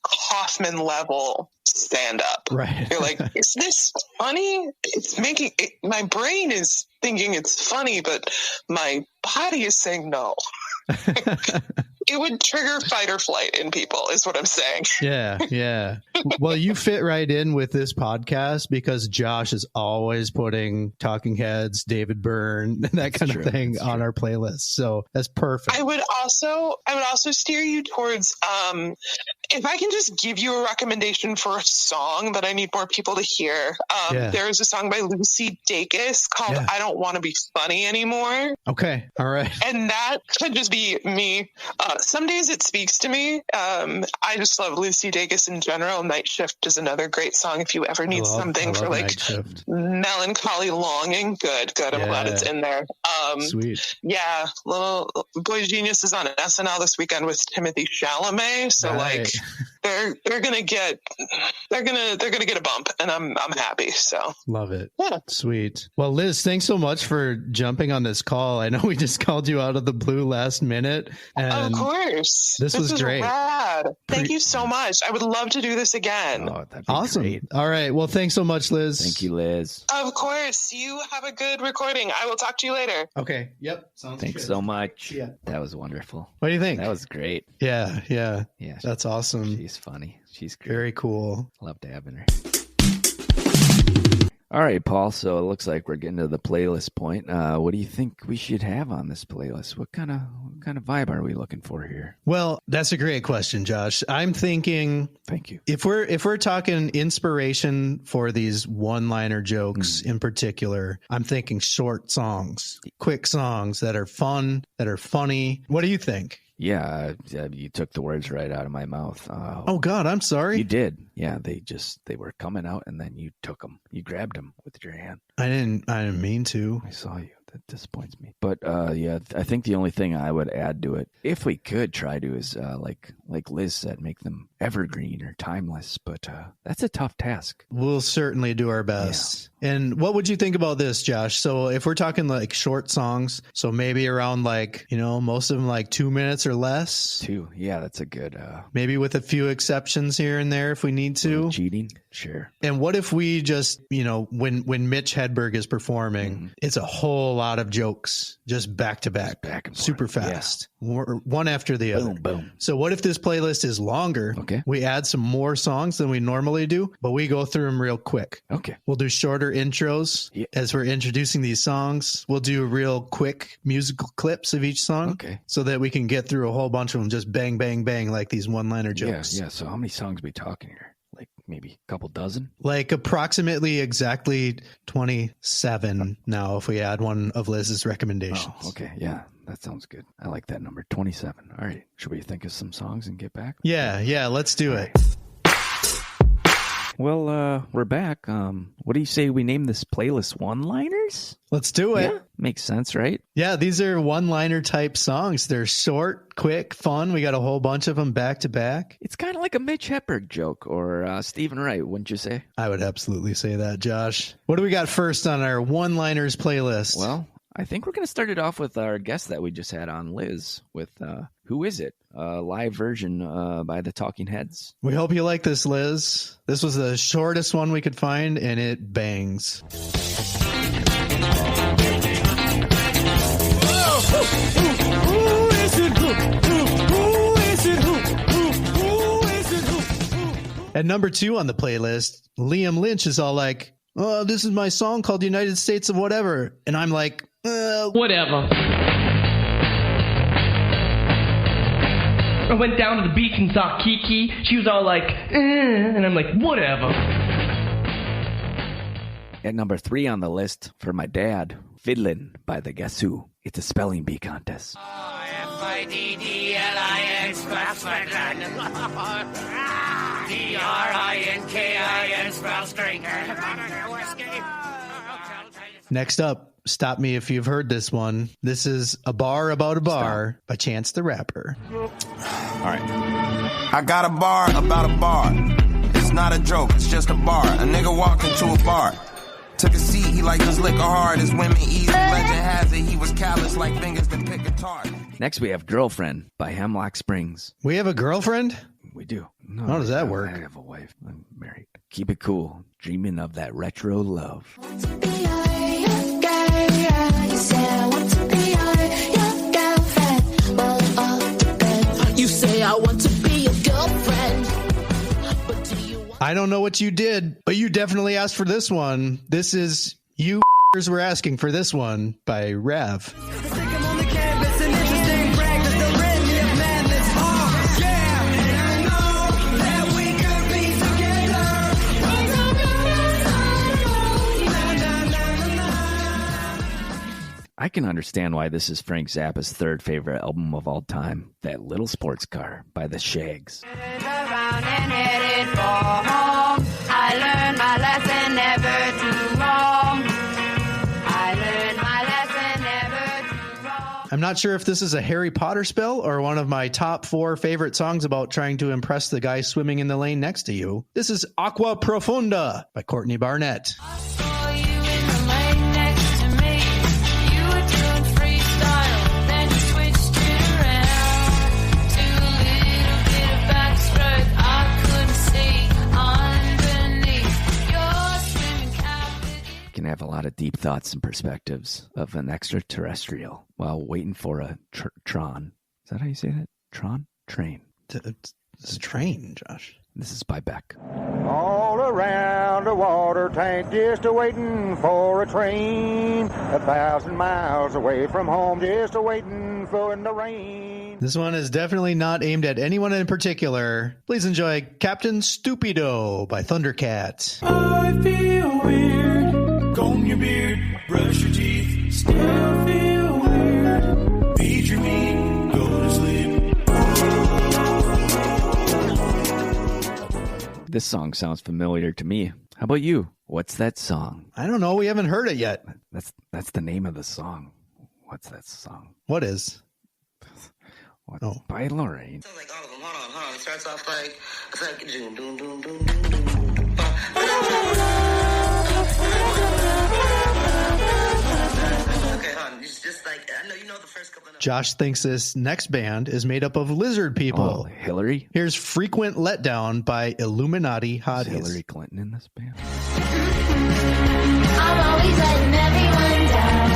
Kaufman level stand up. Right. You're like, is this funny? It's making it, my brain is thinking it's funny, but my body is saying no. It would trigger fight or flight in people, is what I'm saying. Yeah. Well, you fit right in with this podcast because Josh is always putting Talking Heads, David Byrne, that kind of thing on our playlist. So that's perfect. I would also steer you towards if I can just give you a recommendation for a song that I need more people to hear, there's a song by Lucy Dacus called I Don't Want to Be Funny Anymore. Okay. All right. And that could just be me. Some days it speaks to me. I just love Lucy Dacus in general. Night Shift is another great song if you ever need something for like melancholy longing. Good. I'm glad it's in there. Sweet. Yeah. Little Boy Genius is on SNL this weekend with Timothy Chalamet. So like they're gonna get a bump, and I'm happy. So love it. Yeah. Sweet. Well, Liz, thanks so much for jumping on this call. I know we just called you out of the blue last minute. And of course. This was great. Rad. Thank you so much. I would love to do this again. Oh, that'd be awesome. Great. All right. Well, thanks so much, Liz. Thank you, Liz. Of course. You have a good recording. I will talk to you later. Okay. Yep. Sounds Thanks good. so much. Yeah. That was wonderful. What do you think? That was great. Yeah. That's awesome. She's funny. She's great. Very cool. Loved having her. All right, Paul. So it looks like we're getting to the playlist point. What do you think we should have on this playlist? What kind of vibe are we looking for here? Well, that's a great question, Josh. I'm thinking. Thank you. If we're talking inspiration for these one-liner jokes in particular, I'm thinking short songs, quick songs that are fun, that are funny. What do you think? Yeah, you took the words right out of my mouth. Oh God, I'm sorry. You did. Yeah, they were coming out, and then you took them. You grabbed them with your hand. I didn't mean to. I saw you. That disappoints me. But I think the only thing I would add to it, if we could try to, is like Liz said, make them evergreen or timeless. But that's a tough task. We'll certainly do our best. Yeah. And what would you think about this, Josh? So if we're talking like short songs, so maybe around like, most of them like 2 minutes or less. 2. Yeah, that's a good. Maybe with a few exceptions here and there if we need to. Cheating. Sure. And what if we just, when Mitch Hedberg is performing, it's a whole lot of jokes just back to back and super fast, one after the other. Boom. So what if this playlist is longer? Okay. We add some more songs than we normally do, but we go through them real quick. Okay. We'll do shorter intros as we're introducing these songs. We'll do real quick musical clips of each song. Okay. So that we can get through a whole bunch of them just bang, bang, bang, like these one-liner jokes. Yeah. So how many songs are we talking here? Like maybe a couple dozen? Like approximately exactly 27 now if we add one of Liz's recommendations. Oh, okay. Yeah, that sounds good. I like that number, 27. All right. Should we think of some songs and get back? Yeah, let's do it. Well, we're back. What do you say we name this playlist One-Liners? Let's do it. Yeah, makes sense, right? Yeah, these are one-liner type songs. They're short, quick, fun. We got a whole bunch of them back to back. It's kind of like a Mitch Hedberg joke or Stephen Wright, wouldn't you say? I would absolutely say that, Josh. What do we got first on our one-liners playlist? Well, I think we're going to start it off with our guest that we just had on, Liz, with Who Is It? A live version by the Talking Heads. We hope you like this, Liz. This was the shortest one we could find, and it bangs. At number 2 on the playlist, Liam Lynch is all like, "Oh, this is my song called United States of Whatever." And I'm like, whatever. I went down to the beach and saw Kiki. She was all like, and I'm like, whatever. At number 3 on the list for my dad, Fiddlin by the Guess Who. It's a spelling bee contest. Fiddlin, Drinkin, spell stringer. Next up, stop me if you've heard this one. This is A Bar About a Bar by Chance the Rapper. All right. I got a bar about a bar. It's not a joke, it's just a bar. A nigga walked into a bar. Took a seat, he liked his liquor hard. His women easy, legend has it. He was callous like fingers that pick guitar. Next we have Girlfriend by Hemlock Springs. We have a girlfriend? We do. No, how does that work? I have a wife. I'm married. Keep it cool. Dreaming of that retro love. You say I want to be your girlfriend. I don't know what you did, but you definitely asked for this one. This is You Were Asking for This One by Rav. I can understand why this is Frank Zappa's third favorite album of all time. That Little Sports Car by the Shaggs. Around and headed for home. I learned my lesson, never do wrong. I learned my lesson, never do wrong. I'm not sure if this is a Harry Potter spell or one of my top 4 favorite songs about trying to impress the guy swimming in the lane next to you. This is Aqua Profunda by Courtney Barnett. I saw you in the lane next to me. You were doing freestyle, then you switched it around to a little bit of backstroke. I couldn't see underneath your swimming cap. Can have a lot of deep thoughts and perspectives of an extraterrestrial while waiting for a Tron. Is that how you say that? Tron? Train. It's a train, Josh. This is by Beck. All around the water tank, just a-waiting for a train. 1,000 miles away from home, just a-waiting for in the rain. This one is definitely not aimed at anyone in particular. Please enjoy Captain Stupido by Thundercat. I feel weird. Comb your beard, brush your teeth, still feel weird. Feed your meat, go to sleep. This song sounds familiar to me. How about you? What's that song? I don't know. We haven't heard it yet. That's the name of the song. What's that song? What is? By Lorraine. Sounds like all of them. Hold on. It starts off like it's like doom doom doom doom doom. Okay, hold on. It's just like I know you know the first couple of notes. Josh thinks this next band is made up of lizard people. Oh, Hillary? Here's Frequent Letdown by Illuminati Hotties. Is Hillary Clinton in this band? I'm always letting everyone down.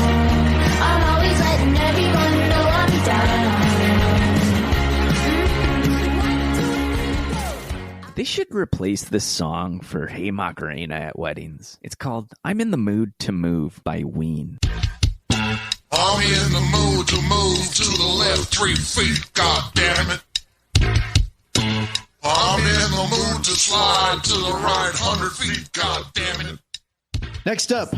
I'm always letting everyone know I'm down. They should replace this song for Hey Macarena at weddings. It's called I'm in the Mood to Move by Ween. I'm in the mood to move to the left 3 feet, god damn it. I'm in the mood to slide to the right 100 feet, god damn it. Next up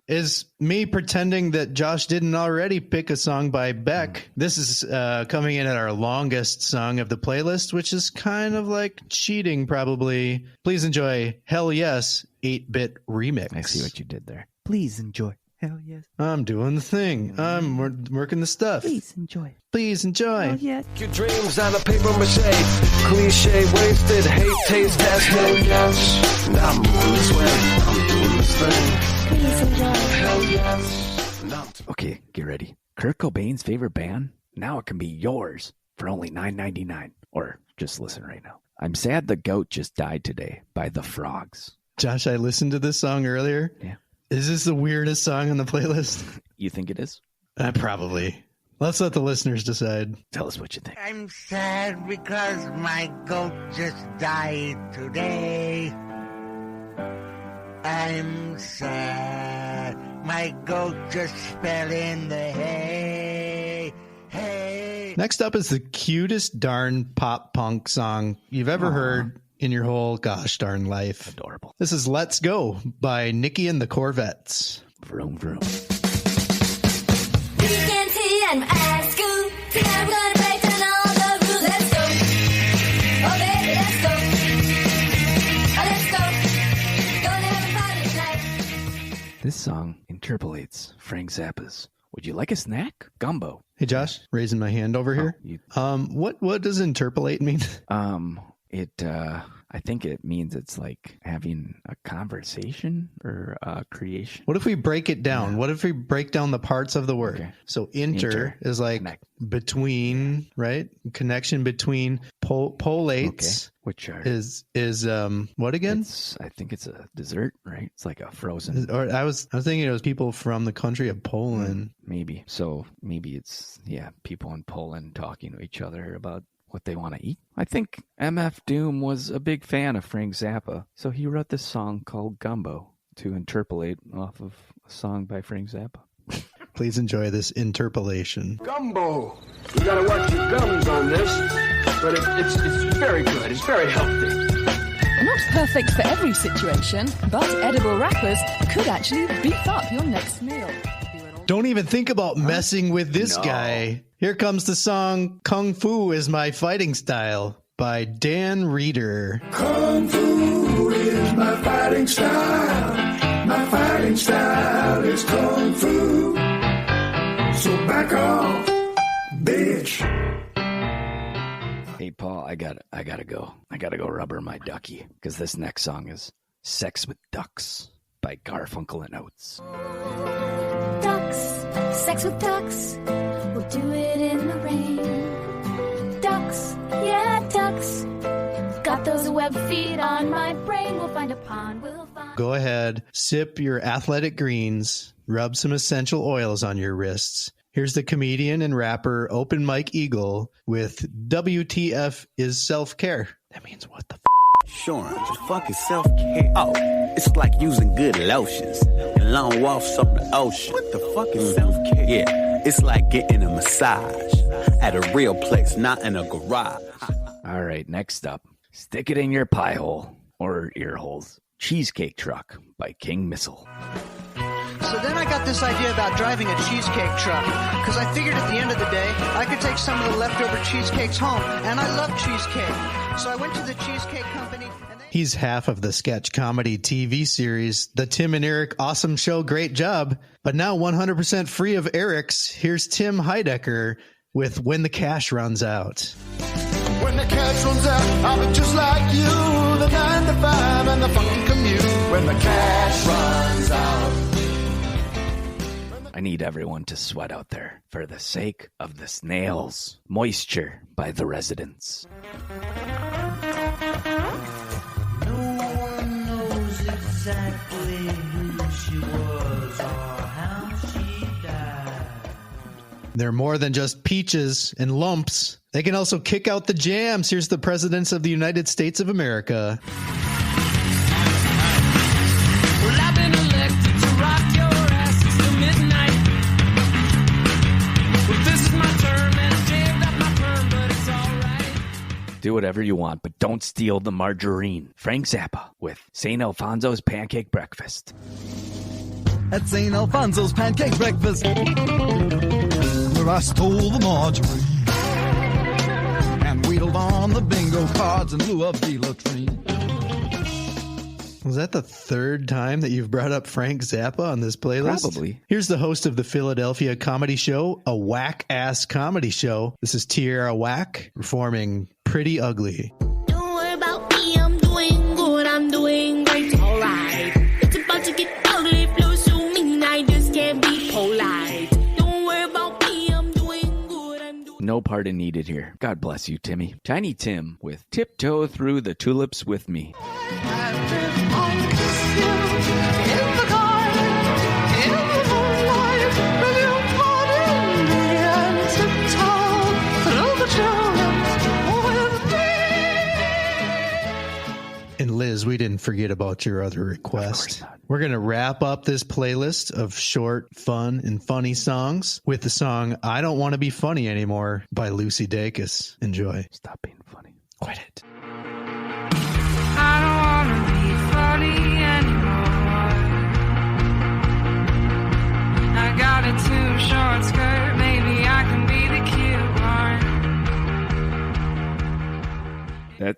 is me pretending that Josh didn't already pick a song by Beck. This is coming in at our longest song of the playlist, which is kind of like cheating, probably. Please enjoy Hell Yes 8-Bit Remix. I see what you did there. Please enjoy. Hell yes. I'm doing the thing. I'm working the stuff. Please enjoy. Please enjoy. Hell yes. Your dreams out of paper mache. Cliche wasted. Hate taste test. Hell yes. And I'm moving this way. I'm doing this thing. Please enjoy. Hell yes. Okay, get ready. Kurt Cobain's favorite band? Now it can be yours for only $9.99. Or just listen right now. I'm Sad the Goat Just Died Today by The Frogs. Josh, I listened to this song earlier. Yeah. Is this the weirdest song on the playlist? You think it is? Probably. Let's let the listeners decide. Tell us what you think. I'm sad because my goat just died today. I'm sad. My goat just fell in the hay. Hey. Next up is the cutest darn pop punk song you've ever heard in your whole gosh darn life. Adorable. This is Let's Go by Nikki and the Corvettes. Vroom, vroom. You can see I'm at school. Today we're gonna break down all the rules. Let's go. Oh baby, let's go. Oh, let's go. Gonna have a party tonight. This song interpolates Frank Zappa's Would You Like a Snack? Gumbo. Hey Josh, raising my hand over here. What does interpolate mean? I think it means it's like having a conversation or a creation. What if we break it down? Yeah. What if we break down the parts of the word? Okay. So inter is like between, right? Connection between polates. Okay. Which are is what again? I think it's a dessert, right? It's like a frozen. Or I was thinking it was people from the country of Poland. Maybe. So maybe it's people in Poland talking to each other about what they want to eat. I think MF Doom was a big fan of Frank Zappa, so he wrote this song called Gumbo to interpolate off of a song by Frank Zappa. Please enjoy this interpolation. Gumbo. You gotta watch your gums on this, but it's very good. It's very healthy. Not perfect for every situation, but edible wrappers could actually beef up your next meal. Don't even think about messing with this guy. Here comes the song Kung Fu is My Fighting Style by Dan Reeder. Kung Fu is my fighting style. My fighting style is Kung Fu. So back off, bitch. Hey, Paul, I gotta go. I gotta go rubber my ducky because this next song is Sex with Ducks by Garfunkel and Oates. Ducks, sex with ducks, we'll do it in the rain. Ducks, yeah, ducks, got those web feet on my brain. We'll find a pond, we'll find... Go ahead, sip your athletic greens, rub some essential oils on your wrists. Here's the comedian and rapper Open Mike Eagle with WTF is self-care. That means what the Sure, the fuck is self-care? Oh, it's like using good lotions and long walks on the ocean. What the fuck is self-care? Yeah, it's like getting a massage at a real place, not in a garage. All right, next up, stick it in your pie hole or ear holes. Cheesecake Truck by King Missile. So then I got this idea about driving a cheesecake truck, because I figured at the end of the day, I could take some of the leftover cheesecakes home, and I love cheesecake. So I went to the Cheesecake Company. He's half of the sketch comedy TV series, The Tim and Eric Awesome Show, Great Job. But now 100% free of Eric's, here's Tim Heidecker with When the Cash Runs Out. When the cash runs out, I'll be just like you. The 9 to 5 and the fucking commute. When the cash runs out. I need everyone to sweat out there for the sake of the snails. Moisture by The Residents. Exactly who she was or how she died. They're more than just peaches and lumps. They can also kick out the jams. Here's the presidents of the United States of America. Well, I've been elected to rock your asses till midnight. Well, this is my term and I jammed up my perm, but it's alright. Do whatever you want, but don't steal the margarine. Frank Zappa with St. Alfonso's Pancake Breakfast. At St. Alfonso's Pancake Breakfast, where I stole the margarine and wheedled on the bingo cards in lieu of the latrine. Was that the third time that you've brought up Frank Zappa on this playlist? Probably. Here's the host of the Philadelphia comedy show, A Whack-Ass Comedy Show. This is Tierra Whack performing Pretty Ugly. Don't worry about me, I'm doing good, I'm doing great, alright. It's about to get ugly, flow so mean, I just can't be polite. Don't worry about me, I'm doing good, I'm doing... No pardon needed here. God bless you, Timmy. Tiny Tim with Tiptoe Through the Tulips with Me. And Liz, we didn't forget about your other request. We're going to wrap up this playlist of short, fun, and funny songs with the song I Don't Want to Be Funny Anymore by Lucy Dacus. Enjoy. Stop being funny. Quit it. I don't wanna be funny anymore. I got a too short skirt, maybe I can be the cute one.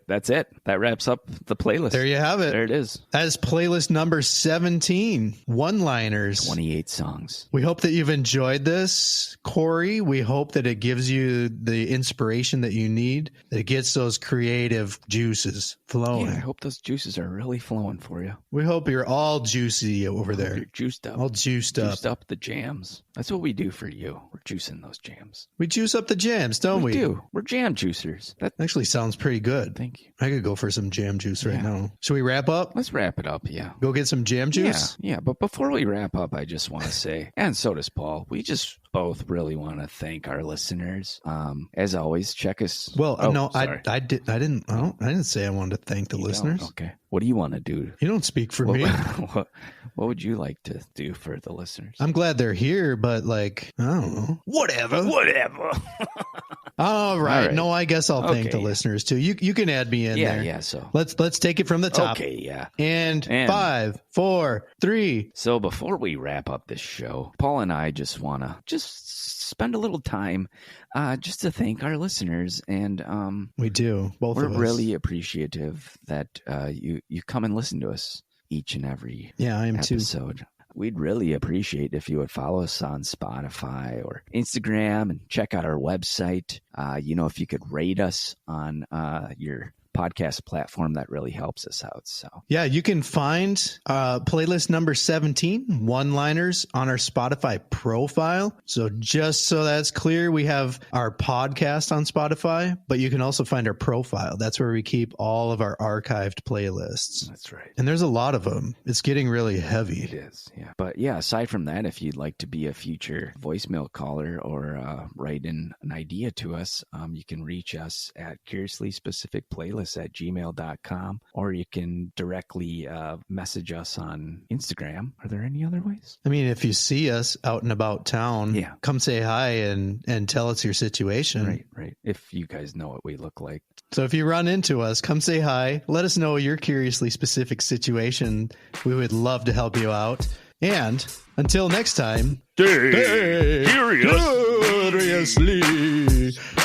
That's it. That wraps up the playlist. There you have it. There it is. That is playlist number 17, one-liners. 28 songs. We hope that you've enjoyed this, Corey. We hope that it gives you the inspiration that you need, that it gets those creative juices flowing. Yeah, I hope those juices are really flowing for you. We hope you're all juicy over there. You're juiced up. All juiced up. Juiced up the jams. That's what we do for you. We're juicing those jams. We juice up the jams, don't we? We do. We're jam juicers. That actually sounds pretty good. Thank you. I could go for some jam juice right now. Should we wrap up? Let's wrap it up, yeah. Go get some jam juice? Yeah, but before we wrap up, I just want to say, and so does Paul, we just both really want to thank our listeners. As always, check us. Well, no, I didn't say I wanted to thank the listeners. Okay. What do you want to do? You don't speak for me. What would you like to do for the listeners? I'm glad they're here, but like, I don't know. Whatever. All right. All right. No, I guess I'll thank the listeners too. You can add me in there. Yeah. So let's take it from the top. Okay. Yeah. And 5, 4, 3. So before we wrap up this show, Paul and I just want to spend a little time just to thank our listeners. And we do. Both we're of us. really appreciative that you come and listen to us each and every I am episode. too. We'd really appreciate if you would follow us on Spotify or Instagram and check out our website. If you could rate us on your podcast platform, that really helps us out. So yeah, you can find playlist number 17, one-liners, on our Spotify profile. So just so that's clear, we have our podcast on Spotify, but you can also find our profile. That's where we keep all of our archived playlists. That's right. And there's a lot of them. It's getting really heavy. It is, yeah. But yeah, aside from that, if you'd like to be a future voicemail caller or write in an idea to us, you can reach us at curiouslyspecificplaylist@gmail.com, or you can directly message us on Instagram. Are there any other ways? I mean, if you see us out and about town, come say hi and tell us your situation. Right. If you guys know what we look like. So if you run into us, come say hi. Let us know your curiously specific situation. We would love to help you out. And until next time, Stay curiously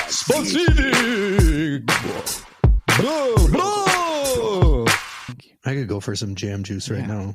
specific. I could go for some jam juice right now.